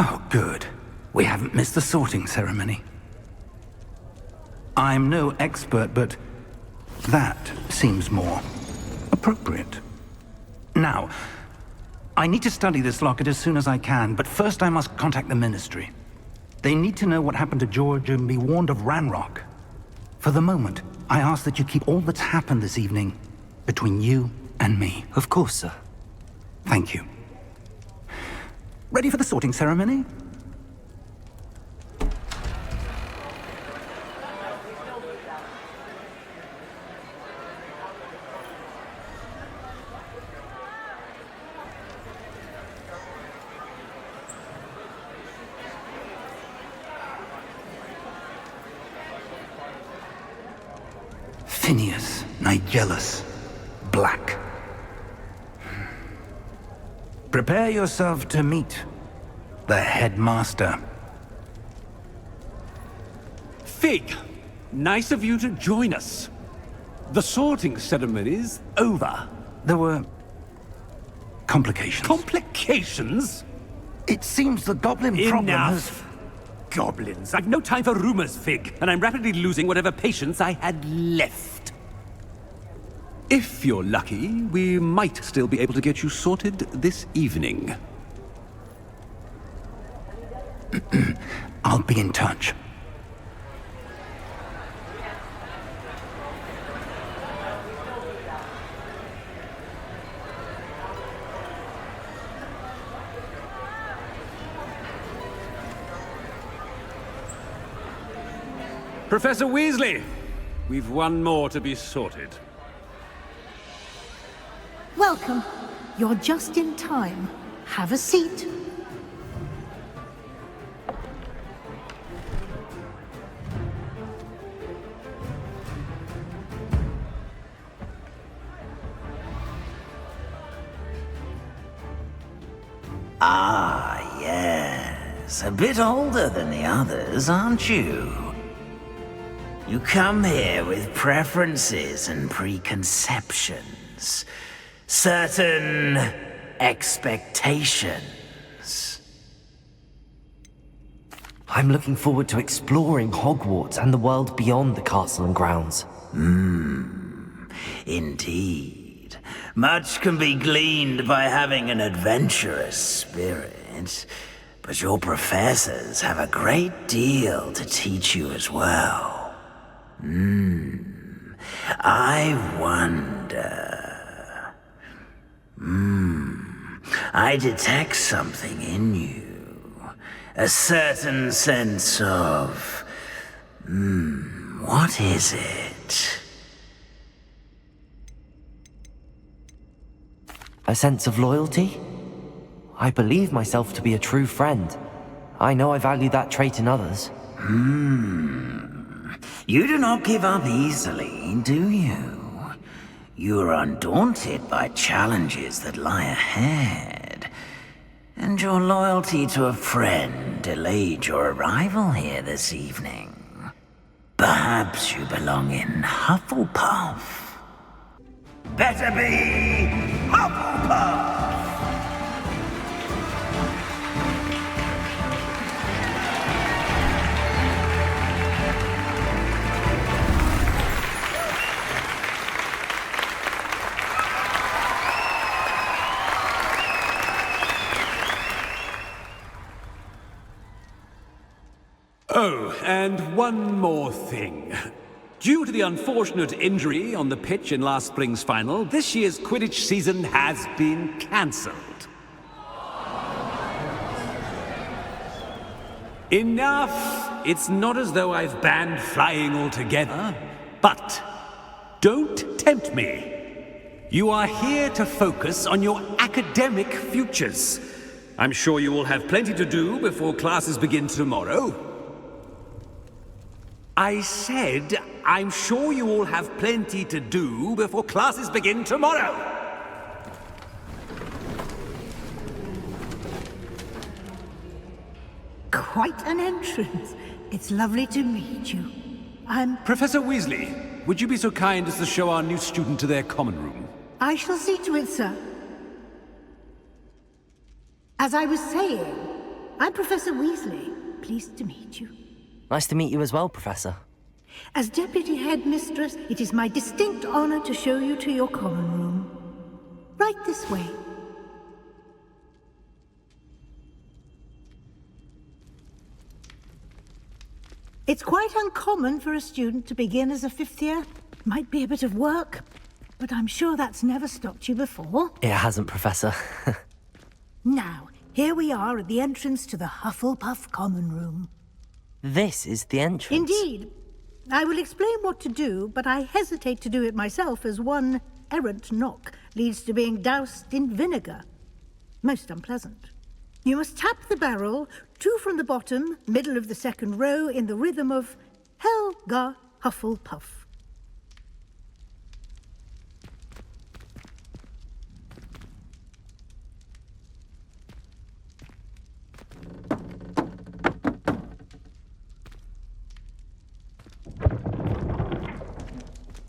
Oh, good. We haven't missed the sorting ceremony. I'm no expert, but that seems more appropriate. Now, I need to study this locket as soon as I can, but first I must contact the Ministry. They need to know what happened to George and be warned of Ranrock. For the moment, I ask that you keep all that's happened this evening between you and me. Of course, sir. Thank you. Ready for the sorting ceremony? Phineas, Nigellus, Black. Prepare yourself to meet the headmaster. Fig, nice of you to join us. The sorting ceremony's over. There were complications. Complications? It seems the goblin problem has... Enough! Goblins. I've no time for rumors, Fig, and I'm rapidly losing whatever patience I had left. If you're lucky, we might still be able to get you sorted this evening. I'll be in touch. Professor Weasley, we've one more to be sorted. Welcome. You're just in time. Have a seat. Ah, yes. A bit older than the others, aren't you? You come here with preferences and preconceptions. Certain expectations. I'm looking forward to exploring Hogwarts and the world beyond the castle and grounds. Indeed. Much can be gleaned by having an adventurous spirit, but your professors have a great deal to teach you as well. I wonder... I detect something in you. A certain sense of... what is it? A sense of loyalty? I believe myself to be a true friend. I know I value that trait in others. You do not give up easily, do you? You are undaunted by challenges that lie ahead. And your loyalty to a friend delayed your arrival here this evening. Perhaps you belong in Hufflepuff. Better be Hufflepuff! Oh, and one more thing. Due to the unfortunate injury on the pitch in last spring's final, this year's Quidditch season has been cancelled. Enough! It's not as though I've banned flying altogether, but don't tempt me. You are here to focus on your academic futures. I'm sure you will have plenty to do before classes begin tomorrow. I said, I'm sure you all have plenty to do before classes begin tomorrow. Quite an entrance. It's lovely to meet you. Professor Weasley, would you be so kind as to show our new student to their common room? I shall see to it, sir. As I was saying, I'm Professor Weasley. Pleased to meet you. Nice to meet you as well, Professor. As Deputy Headmistress, it is my distinct honor to show you to your common room. Right this way. It's quite uncommon for a student to begin as a fifth year. Might be a bit of work, but I'm sure that's never stopped you before. It hasn't, Professor. Now, here we are at the entrance to the Hufflepuff Common Room. This is the entrance. Indeed. I will explain what to do, but I hesitate to do it myself as one errant knock leads to being doused in vinegar. Most unpleasant. You must tap the barrel, 2 from the bottom, middle of the second row, in the rhythm of Helga Hufflepuff.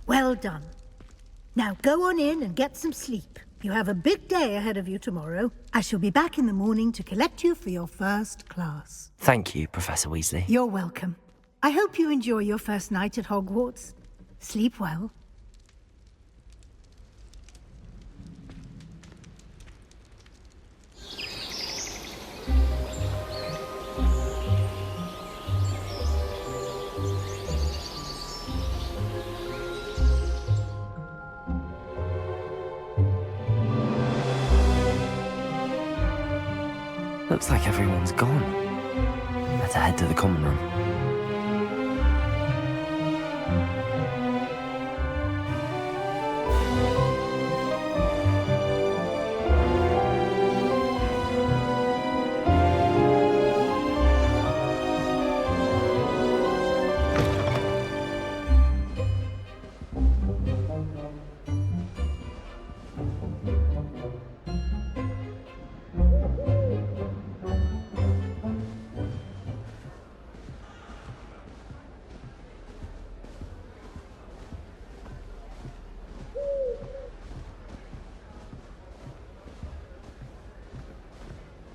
Well done. Now go on in and get some sleep. You have a big day ahead of you tomorrow. I shall be back in the morning to collect you for your first class. Thank you, Professor Weasley. You're welcome. I hope you enjoy your first night at Hogwarts. Sleep well. Looks like everyone's gone. Better head to the common room.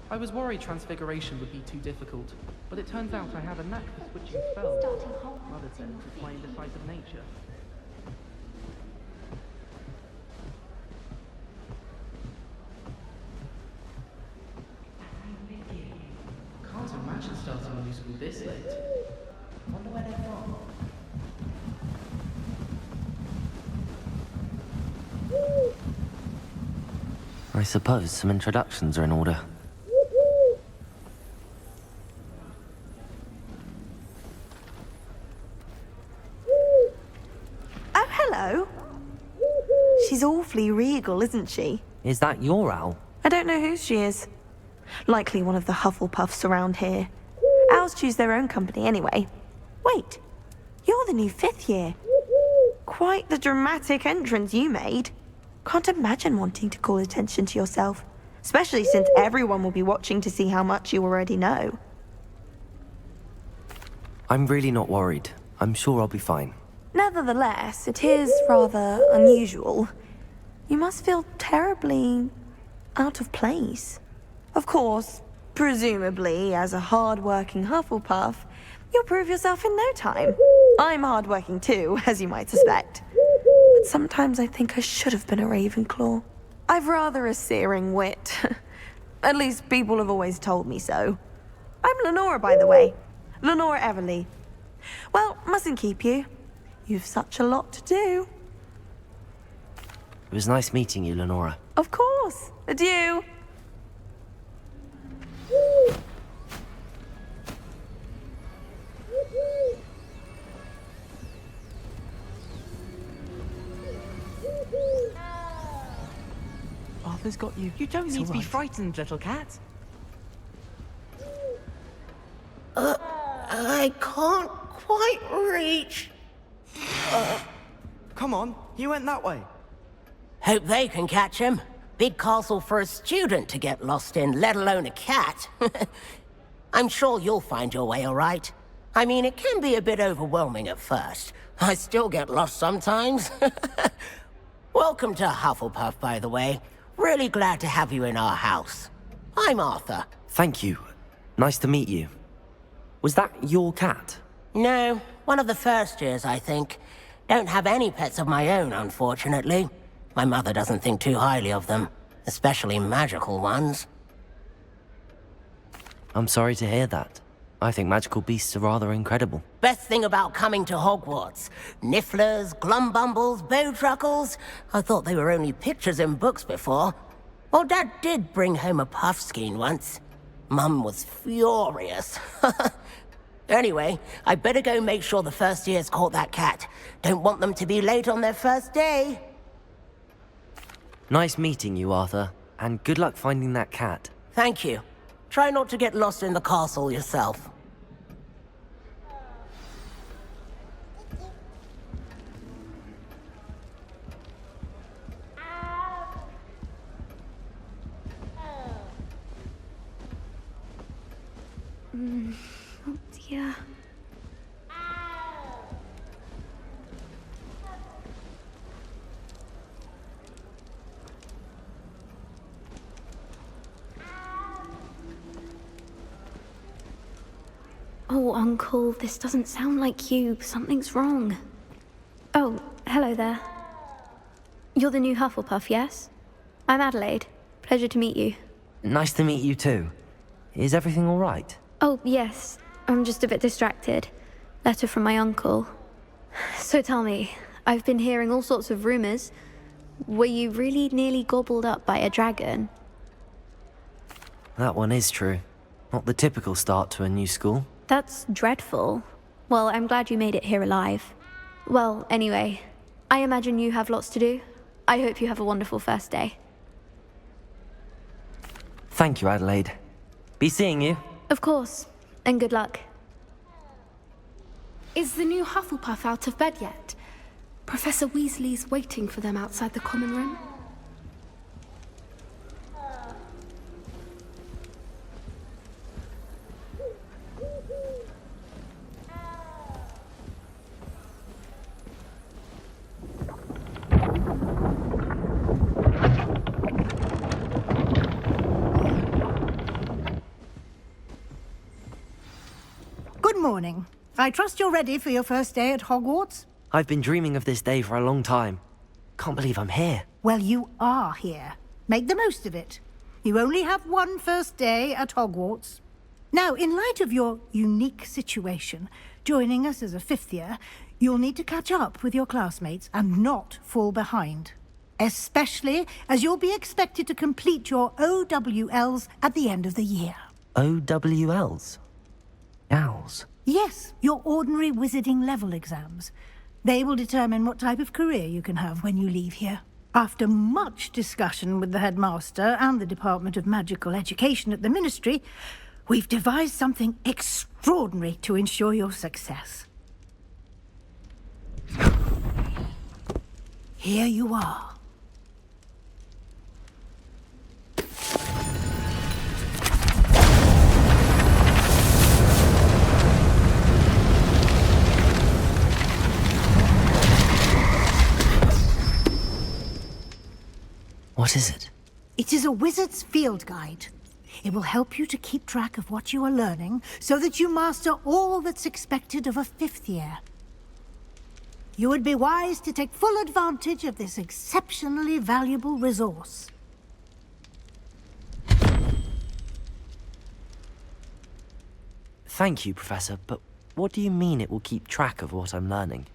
I was worried transfiguration would be too difficult, but it turns out I have a knack for switching spells. Mother said to find the sight of nature. Can't imagine starting a new school this late. Wonder where they're from. I suppose some introductions are in order. Oh, hello. She's awfully regal, isn't she? Is that your owl? I don't know who she is. Likely one of the Hufflepuffs around here. Owls choose their own company anyway. Wait, you're the new fifth year. Quite the dramatic entrance you made. Can't imagine wanting to call attention to yourself, especially since everyone will be watching to see how much you already know. I'm really not worried. I'm sure I'll be fine. Nevertheless, it is rather unusual. You must feel terribly out of place. Of course, presumably, as a hard-working Hufflepuff, you'll prove yourself in no time. I'm hard-working too, as you might suspect. But sometimes I think I should have been a Ravenclaw. I've rather a searing wit. At least people have always told me so. I'm Lenora, by the way. Lenora Everly. Well, mustn't keep you. You've such a lot to do. It was nice meeting you, Lenora. Of course. Adieu. Arthur's got you. You don't need to be frightened, little cat. I can't quite reach. Come on, you went that way. Hope they can catch him. Big castle for a student to get lost in, let alone a cat. I'm sure you'll find your way all right. I mean, it can be a bit overwhelming at first. I still get lost sometimes. Welcome to Hufflepuff, by the way. Really glad to have you in our house. I'm Arthur. Thank you. Nice to meet you. Was that your cat? No, one of the first years, I think. Don't have any pets of my own, unfortunately. My mother doesn't think too highly of them, especially magical ones. I'm sorry to hear that. I think magical beasts are rather incredible. Best thing about coming to Hogwarts. Nifflers, glumbumbles, bowtruckles. I thought they were only pictures in books before. Well, Dad did bring home a puffskein once. Mum was furious. Anyway, I better go make sure the first years caught that cat. Don't want them to be late on their first day. Nice meeting you, Arthur. And good luck finding that cat. Thank you. Try not to get lost in the castle yourself. Oh dear. Oh, Uncle, this doesn't sound like you. Something's wrong. Oh, hello there. You're the new Hufflepuff, yes? I'm Adelaide. Pleasure to meet you. Nice to meet you too. Is everything all right? Oh, yes. I'm just a bit distracted. Letter from my uncle. So tell me, I've been hearing all sorts of rumors. Were you really nearly gobbled up by a dragon? That one is true. Not the typical start to a new school. That's dreadful. Well, I'm glad you made it here alive. Well, anyway, I imagine you have lots to do. I hope you have a wonderful first day. Thank you, Adelaide. Be seeing you. Of course, and good luck. Is the new Hufflepuff out of bed yet? Professor Weasley's waiting for them outside the common room. Good morning. I trust you're ready for your first day at Hogwarts? I've been dreaming of this day for a long time. Can't believe I'm here. Well, you are here. Make the most of it. You only have one first day at Hogwarts. Now, in light of your unique situation, joining us as a fifth year, you'll need to catch up with your classmates and not fall behind. Especially as you'll be expected to complete your OWLs at the end of the year. OWLs? Owls? Yes, your ordinary wizarding level exams. They will determine what type of career you can have when you leave here. After much discussion with the headmaster and the Department of Magical Education at the Ministry, we've devised something extraordinary to ensure your success. Here you are. What is it? It is a wizard's field guide. It will help you to keep track of what you are learning so that you master all that's expected of a fifth year. You would be wise to take full advantage of this exceptionally valuable resource. Thank you, Professor, but what do you mean it will keep track of what I'm learning?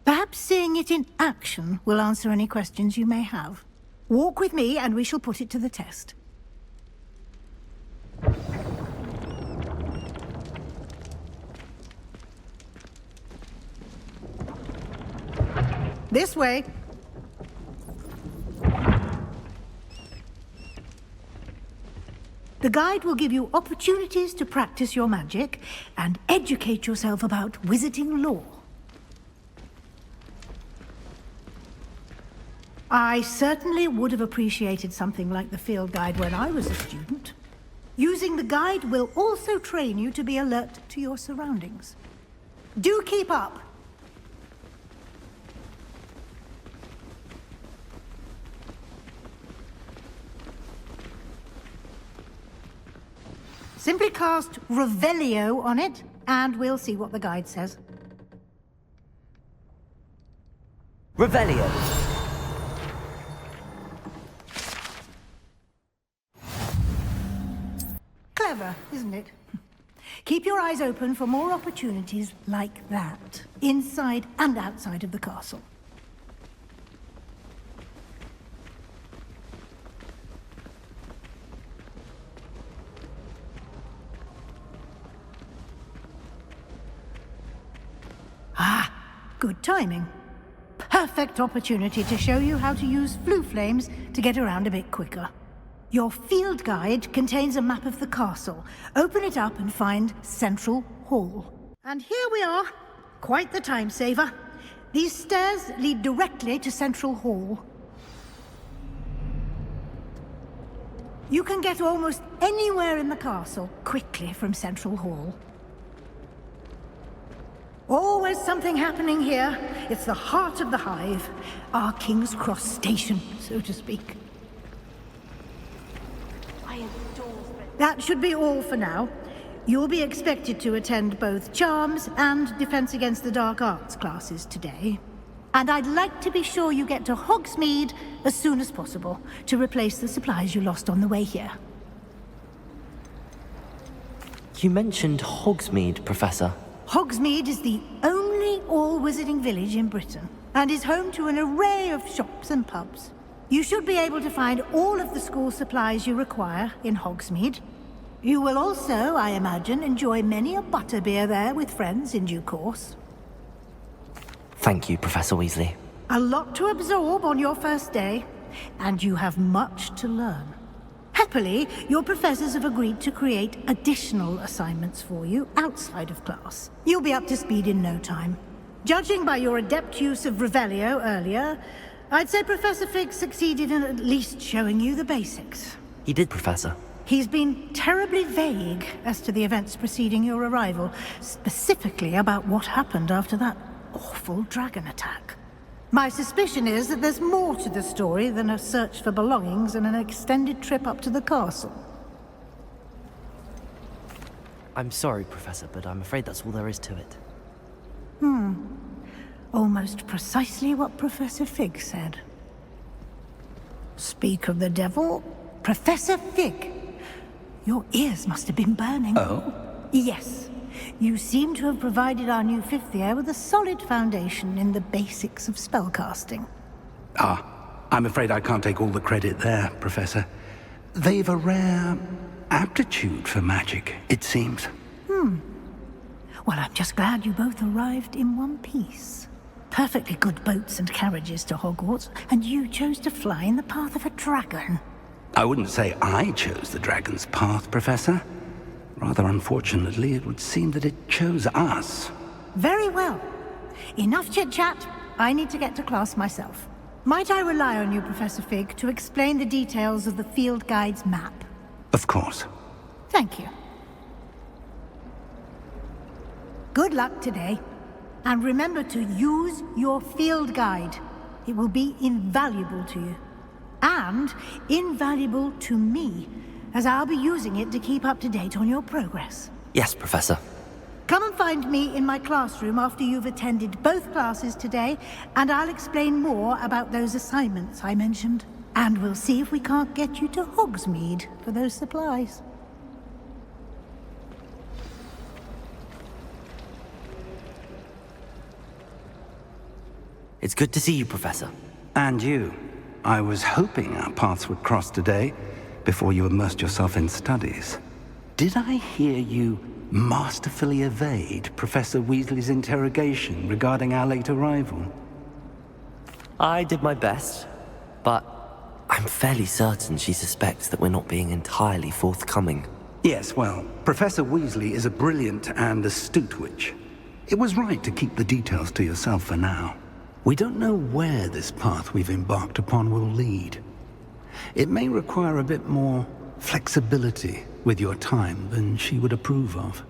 Perhaps seeing it in action will answer any questions you may have. Walk with me and we shall put it to the test. This way. The guide will give you opportunities to practice your magic and educate yourself about wizarding lore. I certainly would have appreciated something like the field guide when I was a student. Using the guide will also train you to be alert to your surroundings. Do keep up! Simply cast Revelio on it, and we'll see what the guide says. Revelio. Clever, isn't it? Keep your eyes open for more opportunities like that, inside and outside of the castle. Ah, good timing. Perfect opportunity to show you how to use flue flames to get around a bit quicker. Your field guide contains a map of the castle. Open it up and find Central Hall. And here we are. Quite the time saver. These stairs lead directly to Central Hall. You can get almost anywhere in the castle quickly from Central Hall. Always something happening here. It's the heart of the hive. Our King's Cross station, so to speak. That should be all for now. You'll be expected to attend both Charms and Defense Against the Dark Arts classes today. And I'd like to be sure you get to Hogsmeade as soon as possible to replace the supplies you lost on the way here. You mentioned Hogsmeade, Professor. Hogsmeade is the only all-wizarding village in Britain, and is home to an array of shops and pubs. You should be able to find all of the school supplies you require in Hogsmeade. You will also, I imagine, enjoy many a butterbeer there with friends in due course. Thank you, Professor Weasley. A lot to absorb on your first day, and you have much to learn. Happily, your professors have agreed to create additional assignments for you outside of class. You'll be up to speed in no time. Judging by your adept use of Revelio earlier, I'd say Professor Fig succeeded in at least showing you the basics. He did, Professor. He's been terribly vague as to the events preceding your arrival, specifically about what happened after that awful dragon attack. My suspicion is that there's more to the story than a search for belongings and an extended trip up to the castle. I'm sorry, Professor, but I'm afraid that's all there is to it. Almost precisely what Professor Fig said. Speak of the devil, Professor Fig. Your ears must have been burning. Oh? Yes. You seem to have provided our new fifth year with a solid foundation in the basics of spellcasting. Ah, I'm afraid I can't take all the credit there, Professor. They've a rare aptitude for magic, it seems. Well, I'm just glad you both arrived in one piece. Perfectly good boats and carriages to Hogwarts, and you chose to fly in the path of a dragon. I wouldn't say I chose the dragon's path, Professor. Rather unfortunately, it would seem that it chose us. Very well. Enough chit-chat. I need to get to class myself. Might I rely on you, Professor Fig, to explain the details of the field guide's map? Of course. Thank you. Good luck today. And remember to use your field guide. It will be invaluable to you. And invaluable to me, as I'll be using it to keep up to date on your progress. Yes, Professor. Come and find me in my classroom after you've attended both classes today, and I'll explain more about those assignments I mentioned. And we'll see if we can't get you to Hogsmeade for those supplies. It's good to see you, Professor. And you. I was hoping our paths would cross today, before you immersed yourself in studies. Did I hear you masterfully evade Professor Weasley's interrogation regarding our late arrival? I did my best, but I'm fairly certain she suspects that we're not being entirely forthcoming. Yes, well, Professor Weasley is a brilliant and astute witch. It was right to keep the details to yourself for now. We don't know where this path we've embarked upon will lead. It may require a bit more flexibility with your time than she would approve of.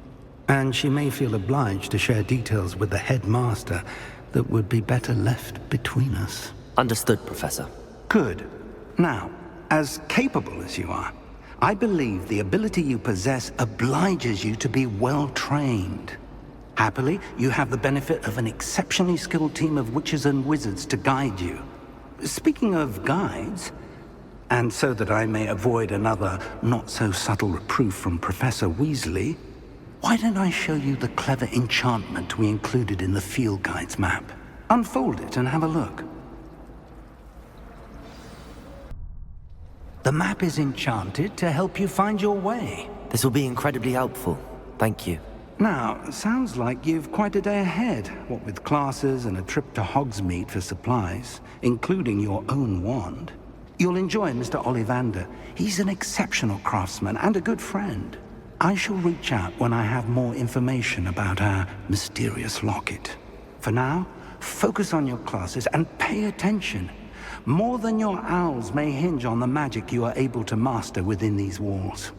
And she may feel obliged to share details with the headmaster that would be better left between us. Understood, Professor. Good. Now, as capable as you are, I believe the ability you possess obliges you to be well-trained. Happily, you have the benefit of an exceptionally skilled team of witches and wizards to guide you. Speaking of guides, and so that I may avoid another not-so-subtle reproof from Professor Weasley, why don't I show you the clever enchantment we included in the field guide's map? Unfold it and have a look. The map is enchanted to help you find your way. This will be incredibly helpful. Thank you. Now, sounds like you've quite a day ahead, what with classes and a trip to Hogsmeade for supplies, including your own wand. You'll enjoy Mr. Ollivander. He's an exceptional craftsman and a good friend. I shall reach out when I have more information about our mysterious locket. For now, focus on your classes and pay attention. More than your owls may hinge on the magic you are able to master within these walls.